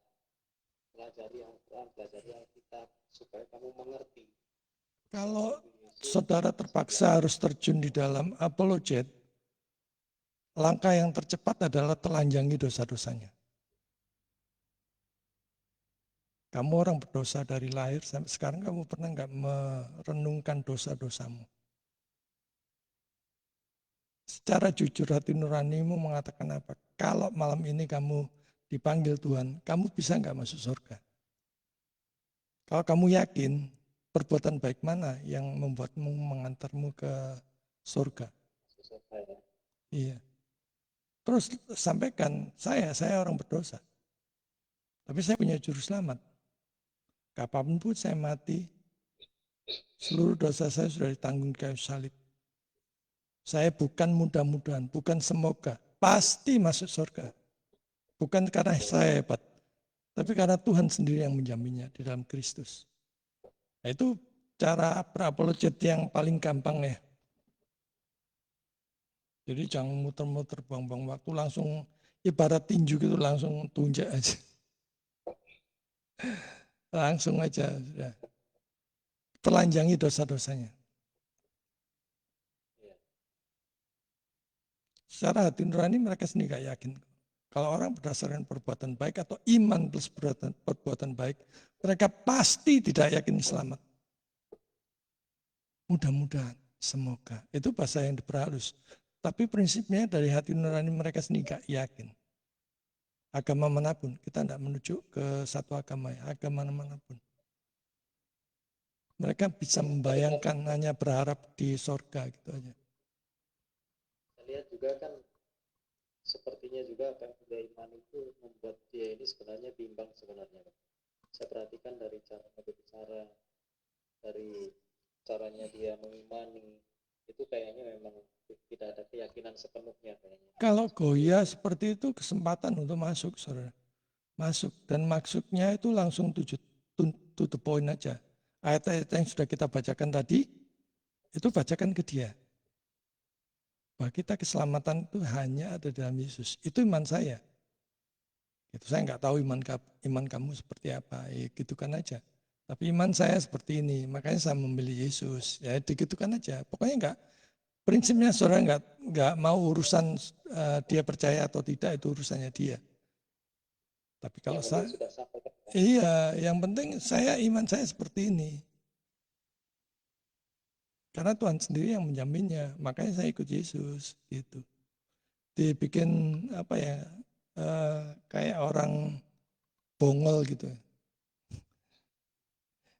pelajari Al-Quran, pelajari Alkitab, supaya kamu mengerti. Kalau saudara terpaksa harus terjun di dalam apologet, langkah yang tercepat adalah telanjangi dosa-dosanya. Kamu orang berdosa dari lahir sampai sekarang, kamu pernah nggak merenungkan dosa-dosamu? Secara jujur hati nuranimu mengatakan apa? Kalau malam ini kamu dipanggil Tuhan, kamu bisa nggak masuk surga? Kalau kamu yakin, perbuatan baik mana yang membuatmu mengantarmu ke surga? Iya. Terus sampaikan, saya orang berdosa. Tapi saya punya juru selamat. Kapanpun saya mati, seluruh dosa saya sudah ditanggung kayu salib. Saya bukan mudah-mudahan, bukan semoga, pasti masuk surga. Bukan karena saya hebat, tapi karena Tuhan sendiri yang menjaminnya di dalam Kristus. Nah, itu cara berapologet yang paling gampang ya. Jadi jangan muter-muter buang-buang waktu, langsung ibarat tinju gitu, langsung tunjuk aja. Langsung aja sudah telanjangi dosa-dosanya. Secara hati nurani mereka sendiri gak yakin. Kalau orang berdasarkan perbuatan baik atau iman plus perbuatan baik, mereka pasti tidak yakin selamat. Mudah-mudahan, semoga. Itu bahasa yang diperhalus. Tapi prinsipnya dari hati nurani mereka sendiri gak yakin. Agama manapun, kita tidak menuju ke satu agama ya, agama manapun. Mereka bisa membayangkan hanya berharap di sorga gitu aja. Saya lihat juga kan sepertinya juga akan iman itu membuat dia ini sebenarnya bimbang sebenarnya. Saya perhatikan dari cara berbicara, dari caranya dia mengimani, itu kayaknya memang tidak ada keyakinan sepenuhnya kayaknya. Kalau goyah seperti itu kesempatan untuk masuk, saudara. Masuk. Dan maksudnya itu langsung to the point aja. Ayat-ayat yang sudah kita bacakan tadi, itu bacakan ke dia. Bahwa kita keselamatan itu hanya ada dalam Yesus. Itu iman saya. Itu saya nggak tahu iman kamu seperti apa. Ya, gitukan aja. Tapi iman saya seperti ini. Makanya saya memilih Yesus. Ya digitukan aja. Pokoknya nggak. Prinsipnya saudara nggak mau urusan dia percaya atau tidak, itu urusannya dia. Tapi kalau saya, iya, yang penting iman saya seperti ini. Karena Tuhan sendiri yang menjaminnya, makanya saya ikut Yesus gitu. Dibikin apa ya, kayak orang bongol gitu.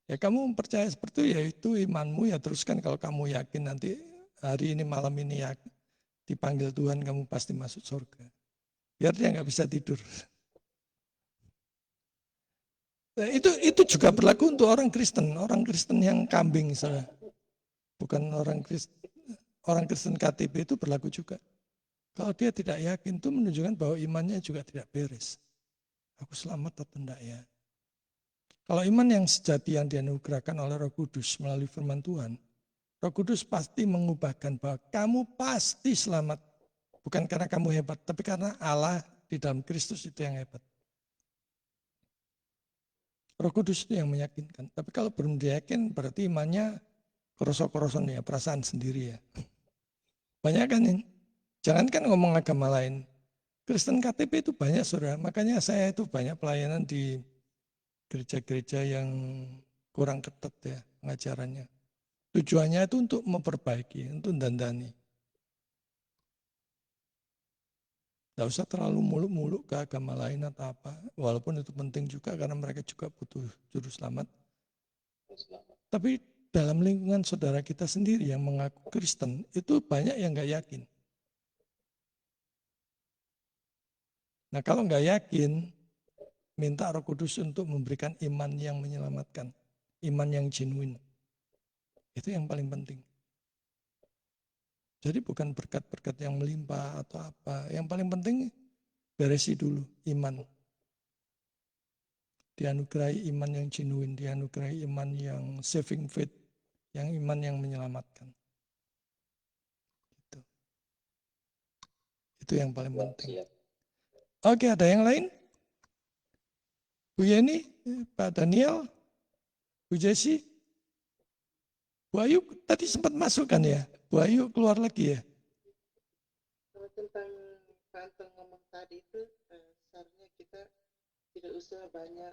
Ya kamu percaya seperti itu, ya itu imanmu, ya teruskan. Kalau kamu yakin nanti hari ini malam ini ya dipanggil Tuhan, kamu pasti masuk surga. Biar dia nggak bisa tidur. Nah, itu juga berlaku untuk orang Kristen yang kambing misalnya. Bukan orang Kristen KTP itu berlaku juga. Kalau dia tidak yakin itu menunjukkan bahwa imannya juga tidak beres. Aku selamat atau tidak ya? Kalau iman yang sejati yang dianugerahkan oleh Roh Kudus melalui firman Tuhan, Roh Kudus pasti mengubahkan bahwa kamu pasti selamat. Bukan karena kamu hebat, tapi karena Allah di dalam Kristus itu yang hebat. Roh Kudus itu yang meyakinkan. Tapi kalau belum diyakin berarti imannya kerosok-keroson ya, perasaan sendiri ya. Banyak kan ini. Jangan kan ngomong agama lain. Kristen KTP itu banyak saudara. Makanya saya itu banyak pelayanan di gereja-gereja yang kurang ketat ya pengajarannya. Tujuannya itu untuk memperbaiki, untuk dandani. Tidak usah terlalu muluk-muluk ke agama lain atau apa. Walaupun itu penting juga karena mereka juga butuh juru selamat. Tapi dalam lingkungan saudara kita sendiri yang mengaku Kristen, itu banyak yang nggak yakin. Nah kalau nggak yakin, minta Roh Kudus untuk memberikan iman yang menyelamatkan, iman yang genuine. Itu yang paling penting. Jadi bukan berkat-berkat yang melimpah atau apa. Yang paling penting beresi dulu iman. Dianugerahi iman yang genuine, dianugerahi iman yang saving faith, yang iman yang menyelamatkan. Itu yang paling penting. Oke, ada yang lain? Bu Yeni, Pak Daniel, Bu Jesi, Bu Ayu tadi sempat masuk kan ya? Bu Ayu keluar lagi ya? Kalau tentang Pak Anton ngomong tadi itu, seharusnya kita tidak usah banyak,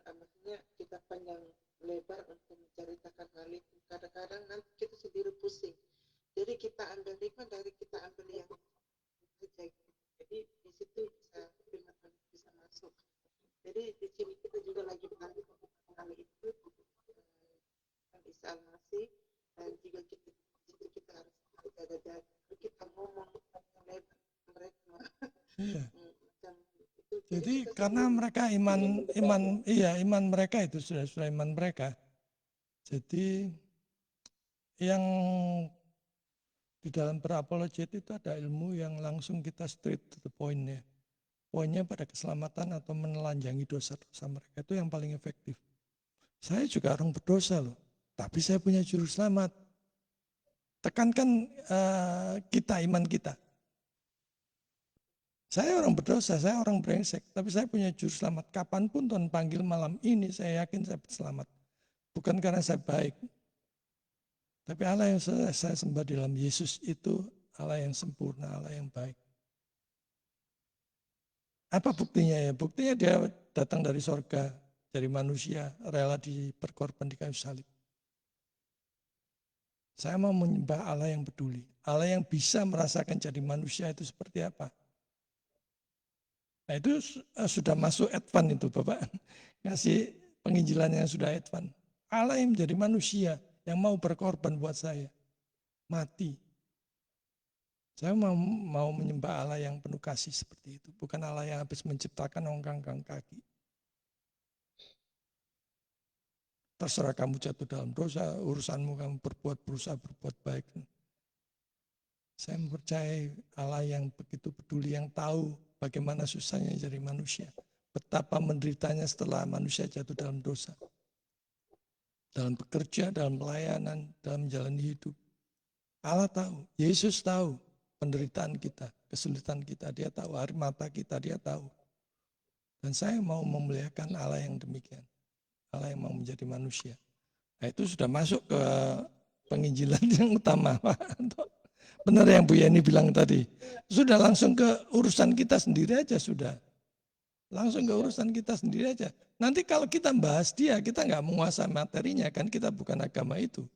maksudnya kita panjang lebar untuk menceritakan hal itu. Kadang-kadang nanti kita sendiri pusing. Jadi kita ambil hikmah dari kita ambil yang saja. Jadi di situ firman bisa masuk. Jadi di sini kita juga lagi belajar tentang hal itu, tentang Isa Al-Masih, dan juga kita harus jaga-jaga. Kita ngomong tentang mereka. Iya. Jadi karena mereka iman mereka itu sudah iman mereka. Jadi yang di dalam berapologet itu ada ilmu yang langsung kita straight to the point ya. Poinnya pada keselamatan atau menelanjangi dosa-dosa mereka itu yang paling efektif. Saya juga orang berdosa loh, tapi saya punya juru selamat. Tekankan kita, iman kita. Saya orang berdosa, saya orang brengsek, tapi saya punya juru selamat. Kapanpun Tuhan panggil malam ini, saya yakin saya selamat. Bukan karena saya baik, tapi Allah yang saya sembah di dalam Yesus itu Allah yang sempurna, Allah yang baik. Apa buktinya ya? Buktinya dia datang dari sorga, dari manusia, rela diperkorban di kayu salib. Saya mau menyembah Allah yang peduli, Allah yang bisa merasakan jadi manusia itu seperti apa. Nah itu sudah masuk advance itu Bapak, ngasih penginjilan yang sudah advance. Allah yang menjadi manusia, yang mau berkorban buat saya, mati. Saya mau menyembah Allah yang penuh kasih seperti itu, bukan Allah yang habis menciptakan ongkang-ongkang kaki. Terserah kamu jatuh dalam dosa, urusanmu kamu berusaha berbuat baik. Saya mempercayai Allah yang begitu peduli, yang tahu bagaimana susahnya jadi manusia. Betapa menderitanya setelah manusia jatuh dalam dosa. Dalam bekerja, dalam pelayanan, dalam menjalani hidup. Allah tahu, Yesus tahu penderitaan kita, kesulitan kita. Dia tahu air mata kita, dia tahu. Dan saya mau memuliakan Allah yang demikian. Allah yang mau menjadi manusia. Nah itu sudah masuk ke penginjilan yang utama, Pak. Benar yang Bu Yeni bilang tadi. Sudah langsung ke urusan kita sendiri aja sudah. Langsung ke urusan kita sendiri aja. Nanti kalau kita bahas dia, kita nggak menguasai materinya, kan kita bukan agama itu.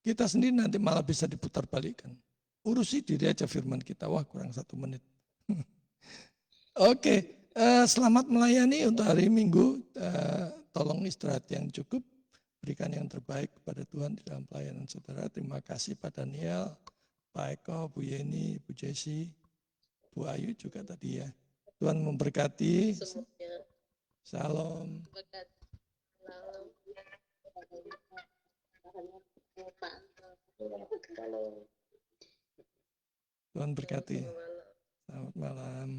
Kita sendiri nanti malah bisa diputar balikan. Urusi diri aja firman kita. Wah kurang 1 menit. Oke, selamat melayani untuk hari Minggu. Tolong istirahat yang cukup. Berikan yang terbaik kepada Tuhan di dalam pelayanan saudara. Terima kasih Pak Daniel, Pak Eko, Bu Yeni, Bu Jesi, Bu Ayu juga tadi ya. Tuhan memberkati. Semuanya. Salam. Berkat. Salam. Kalau Tuhan berkati. Selamat malam. Selamat malam.